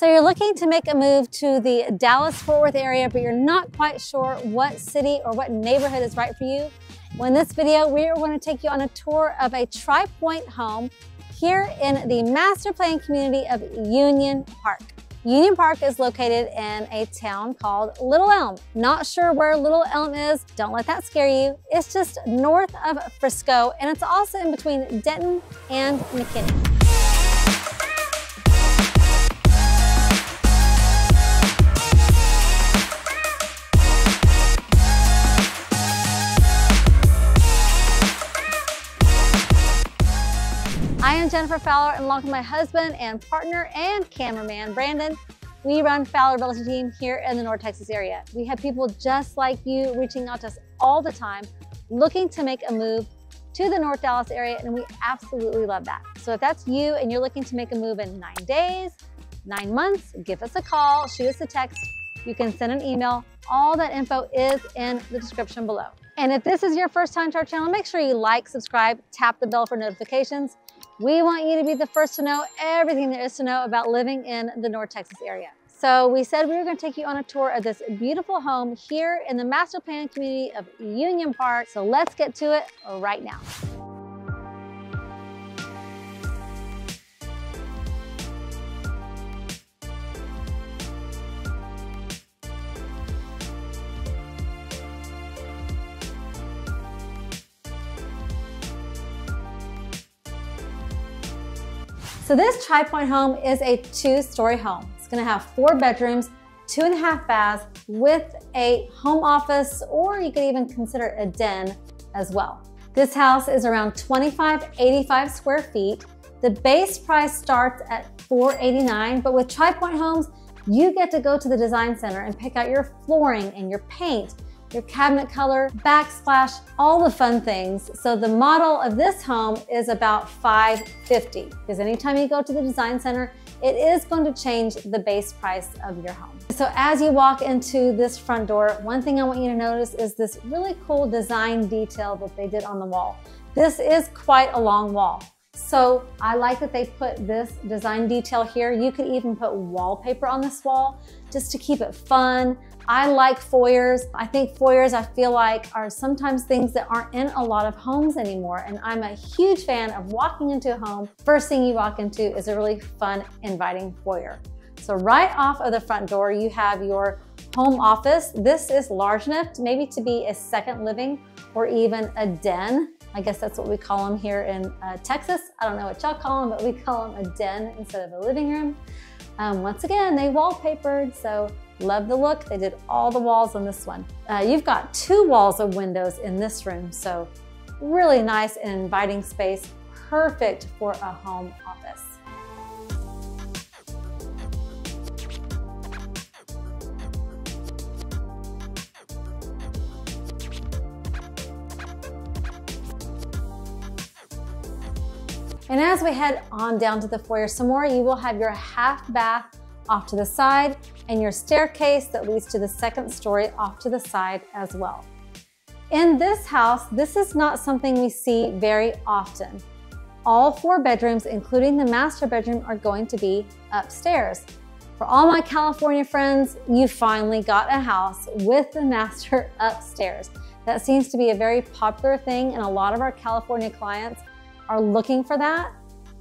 So you're looking to make a move to the Dallas-Fort Worth area, but you're not quite sure what city or what neighborhood is right for you. Well, in this video, we are going to take you on a tour of a Tri Pointe home here in the master plan community of Union Park. Union Park is located in a town called Little Elm. Not sure where Little Elm is, don't let that scare you. It's just north of Frisco, and it's also in between Denton and McKinney. I am Jennifer Fowler, and along with my husband and partner and cameraman, Brandon, we run Fowler Realty Team here in the North Texas area. We have people just like you reaching out to us all the time, looking to make a move to the North Dallas area, and we absolutely love that. So if that's you and you're looking to make a move in 9 days, 9 months, give us a call, shoot us a text. You can send an email. All that info is in the description below. And if this is your first time to our channel, make sure you like, subscribe, tap the bell for notifications. We want you to be the first to know everything there is to know about living in the North Texas area. So we said we were going to take you on a tour of this beautiful home here in the master plan community of Union Park. So let's get to it right now. So this Tri Pointe home is a 2-story home. It's gonna have 4 bedrooms, 2.5 baths with a home office, or you could even consider a den as well. This house is around 2585 square feet. The base price starts at $489, but with Tri Pointe Homes, you get to go to the design center and pick out your flooring and your paint, your cabinet color, backsplash, all the fun things. So the model of this home is about $550, because anytime you go to the design center, it is going to change the base price of your home. So as you walk into this front door, one thing I want you to notice is this really cool design detail that they did on the wall. This is quite a long wall. So I like that they put this design detail here. You could even put wallpaper on this wall just to keep it fun. I like foyers. I think foyers, I feel like, are sometimes things that aren't in a lot of homes anymore. And I'm a huge fan of walking into a home. First thing you walk into is a really fun, inviting foyer. So right off of the front door, you have your home office. This is large enough maybe to be a second living or even a den. I guess that's what we call them here in Texas. I don't know what y'all call them, but we call them a den instead of a living room. Once again, they wallpapered, so love the look. They did all the walls on this one. You've got 2 walls of windows in this room, so really nice and inviting space, perfect for a home office. And as we head on down to the foyer some more, you will have your half bath off to the side and your staircase that leads to the 2nd story off to the side as well. In this house, this is not something we see very often. All 4 bedrooms, including the master bedroom, are going to be upstairs. For all my California friends, you finally got a house with the master upstairs. That seems to be a very popular thing, and a lot of our California clients are looking for that.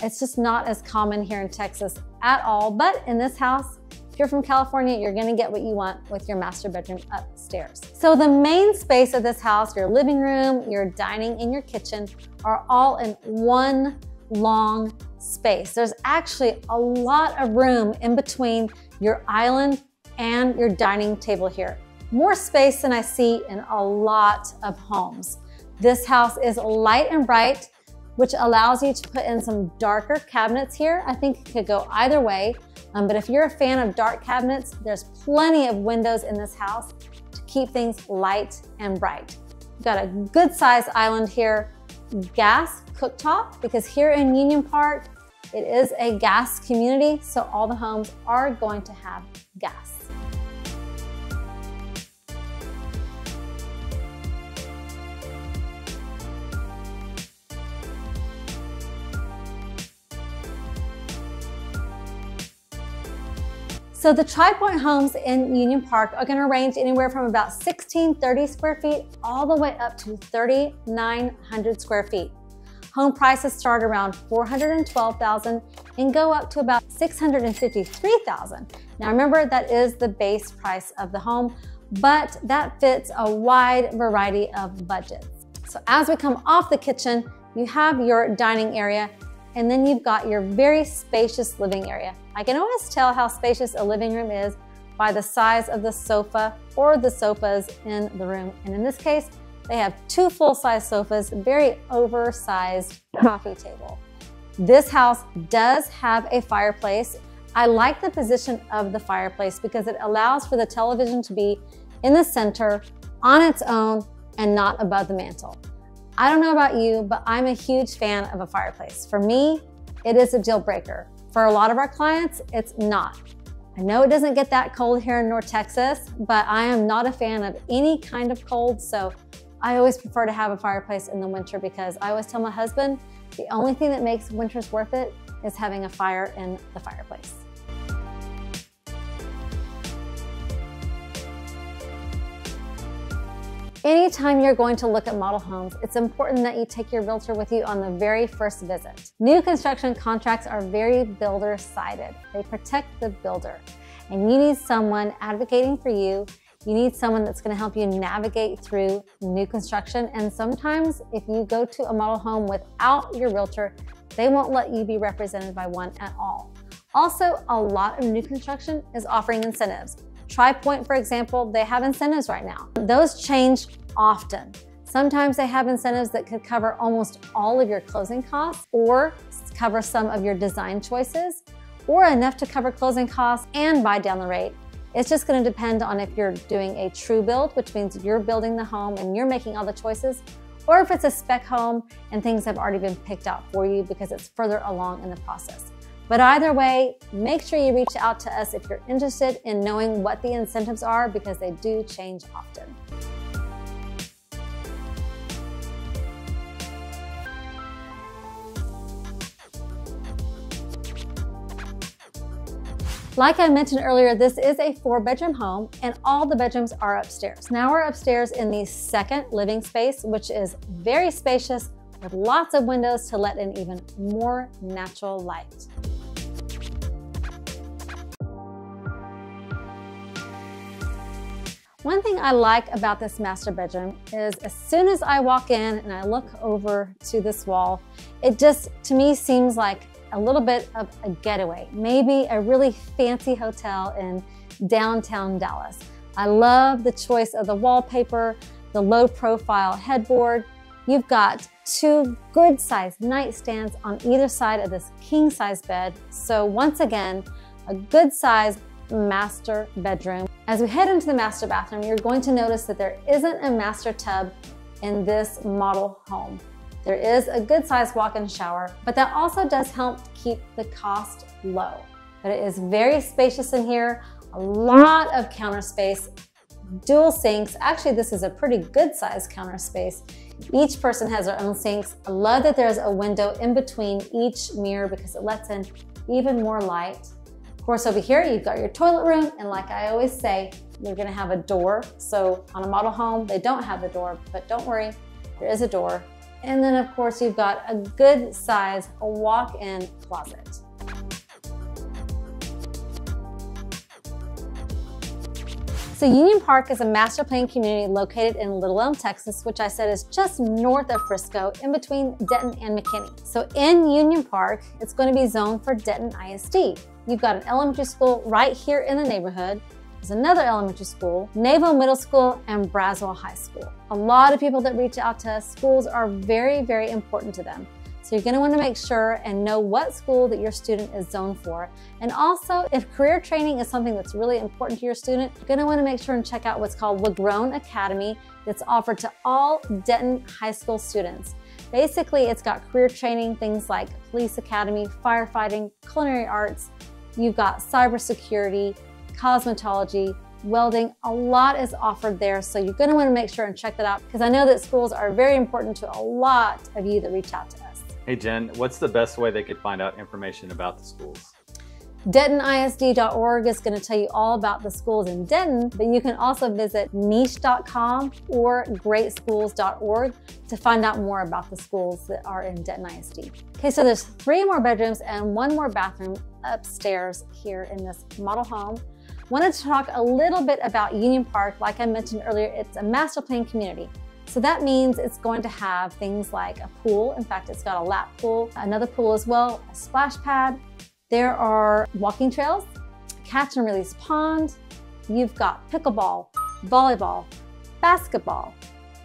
It's just not as common here in Texas at all, but in this house, if you're from California, you're gonna get what you want with your master bedroom upstairs. So the main space of this house, your living room, your dining, and your kitchen are all in one long space. There's actually a lot of room in between your island and your dining table here. More space than I see in a lot of homes. This house is light and bright, which allows you to put in some darker cabinets here. I think it could go either way, but if you're a fan of dark cabinets, there's plenty of windows in this house to keep things light and bright. You've got a good sized island here, gas cooktop, because here in Union Park, it is a gas community, so all the homes are going to have gas. So the Tri Pointe homes in Union Park are going to range anywhere from about 1,630 square feet all the way up to 3,900 square feet. Home prices start around $412,000 and go up to about $653,000. Now remember, that is the base price of the home, but that fits a wide variety of budgets. So as we come off the kitchen, you have your dining area, and then you've got your very spacious living area. I can always tell how spacious a living room is by the size of the sofa or the sofas in the room. And in this case, they have 2 full-size sofas, very oversized coffee table. This house does have a fireplace. I like the position of the fireplace because it allows for the television to be in the center on its own and not above the mantle. I don't know about you, but I'm a huge fan of a fireplace. For me, it is a deal breaker. For a lot of our clients, it's not. I know it doesn't get that cold here in North Texas, but I am not a fan of any kind of cold, so I always prefer to have a fireplace in the winter because I always tell my husband, the only thing that makes winters worth it is having a fire in the fireplace. Anytime you're going to look at model homes, it's important that you take your realtor with you on the very first visit. New construction contracts are very builder-sided. They protect the builder, and you need someone advocating for you. You need someone that's going to help you navigate through new construction, and sometimes if you go to a model home without your realtor, they won't let you be represented by one at all. Also, a lot of new construction is offering incentives. TriPoint, for example, they have incentives right now. Those change often. Sometimes they have incentives that could cover almost all of your closing costs or cover some of your design choices or enough to cover closing costs and buy down the rate. It's just going to depend on if you're doing a true build, which means you're building the home and you're making all the choices, or if it's a spec home and things have already been picked out for you because it's further along in the process. But either way, make sure you reach out to us if you're interested in knowing what the incentives are because they do change often. Like I mentioned earlier, this is a 4-bedroom home and all the bedrooms are upstairs. Now we're upstairs in the second living space, which is very spacious with lots of windows to let in even more natural light. One thing I like about this master bedroom is as soon as I walk in and I look over to this wall, it just, to me, seems like a little bit of a getaway, maybe a really fancy hotel in downtown Dallas. I love the choice of the wallpaper, the low profile headboard. You've got 2 good-sized nightstands on either side of this king-size bed. So once again, a good-sized master bedroom. As we head into the master bathroom, you're going to notice that there isn't a master tub in this model home. There is a good-sized walk-in shower, but that also does help keep the cost low. But it is very spacious in here, a lot of counter space, dual sinks. Actually, this is a pretty good-sized counter space. Each person has their own sinks. I love that there's a window in between each mirror because it lets in even more light. Of course, over here, you've got your toilet room, and like I always say, you're gonna have a door. So on a model home, they don't have the door, but don't worry, there is a door. And then of course, you've got a good size walk-in closet. So Union Park is a master plan community located in Little Elm, Texas, which I said is just north of Frisco, in between Denton and McKinney. So in Union Park, it's going to be zoned for Denton ISD. You've got an elementary school right here in the neighborhood. There's another elementary school, Naval Middle School, and Braswell High School. A lot of people that reach out to us, schools are very, very important to them. So you're gonna wanna make sure and know what school that your student is zoned for. And also, if career training is something that's really important to your student, you're gonna wanna make sure and check out what's called the Grone Academy that's offered to all Denton high school students. Basically, it's got career training, things like police academy, firefighting, culinary arts. You've got cybersecurity, cosmetology, welding. A lot is offered there, so you're gonna wanna make sure and check that out because I know that schools are very important to a lot of you that reach out to us. Hey Jen, what's the best way they could find out information about the schools? DentonISD.org is going to tell you all about the schools in Denton, but you can also visit niche.com or greatschools.org to find out more about the schools that are in Denton ISD. Okay, so there's 3 more bedrooms and 1 more bathroom upstairs here in this model home. Wanted to talk a little bit about Union Park. Like I mentioned earlier, it's a master plan community. So that means it's going to have things like a pool. In fact, it's got a lap pool, another pool as well, a splash pad. There are walking trails, catch and release pond. You've got pickleball, volleyball, basketball.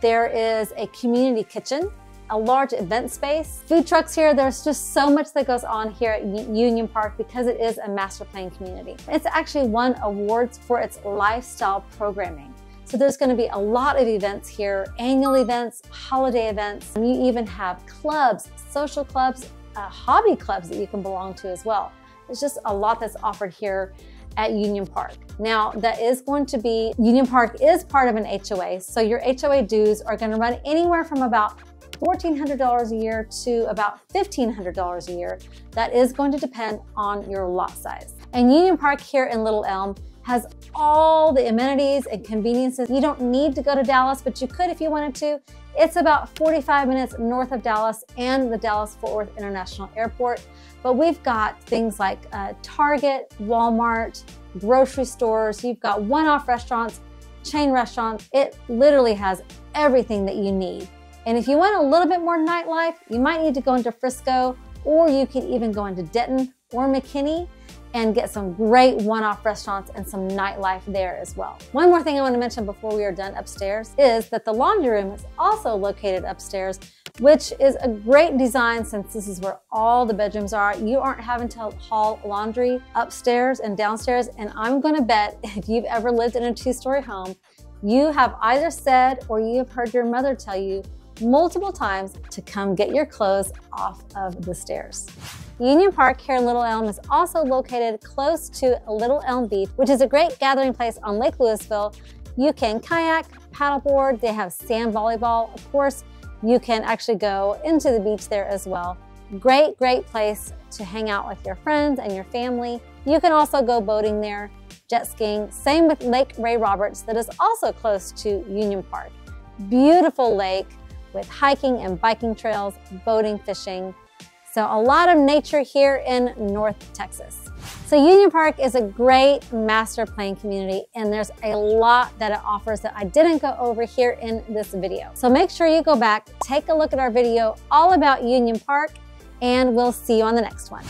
There is a community kitchen, a large event space, food trucks here. There's just so much that goes on here at Union Park because it is a master plan community. It's actually won awards for its lifestyle programming. So there's going to be a lot of events here, annual events, holiday events. And you even have clubs, social clubs, hobby clubs that you can belong to as well. There's just a lot that's offered here at Union Park. Now, that is going to be, Union Park is part of an HOA, so your HOA dues are going to run anywhere from about $1,400 a year to about $1,500 a year. That is going to depend on your lot size. And Union Park here in Little Elm has all the amenities and conveniences. You don't need to go to Dallas, but you could if you wanted to. It's about 45 minutes north of Dallas and the Dallas-Fort Worth International Airport. But we've got things like Target, Walmart, grocery stores. You've got one-off restaurants, chain restaurants. It literally has everything that you need. And if you want a little bit more nightlife, you might need to go into Frisco, or you could even go into Denton or McKinney and get some great one-off restaurants and some nightlife there as well. One more thing I want to mention before we are done upstairs is that the laundry room is also located upstairs, which is a great design since this is where all the bedrooms are. You aren't having to haul laundry upstairs and downstairs, and I'm gonna bet if you've ever lived in a 2-story home, you have either said or you have heard your mother tell you multiple times to come get your clothes off of the stairs. Union Park here in Little Elm is also located close to Little Elm Beach, which is a great gathering place on Lake Louisville. You can kayak, paddleboard, they have sand volleyball. Of course, you can actually go into the beach there as well. Great, great place to hang out with your friends and your family. You can also go boating there, jet skiing. Same with Lake Ray Roberts that is also close to Union Park. Beautiful lake with hiking and biking trails, boating, fishing. So a lot of nature here in North Texas. So Union Park is a great master plan community, and there's a lot that it offers that I didn't go over here in this video. So make sure you go back, take a look at our video all about Union Park, and we'll see you on the next one.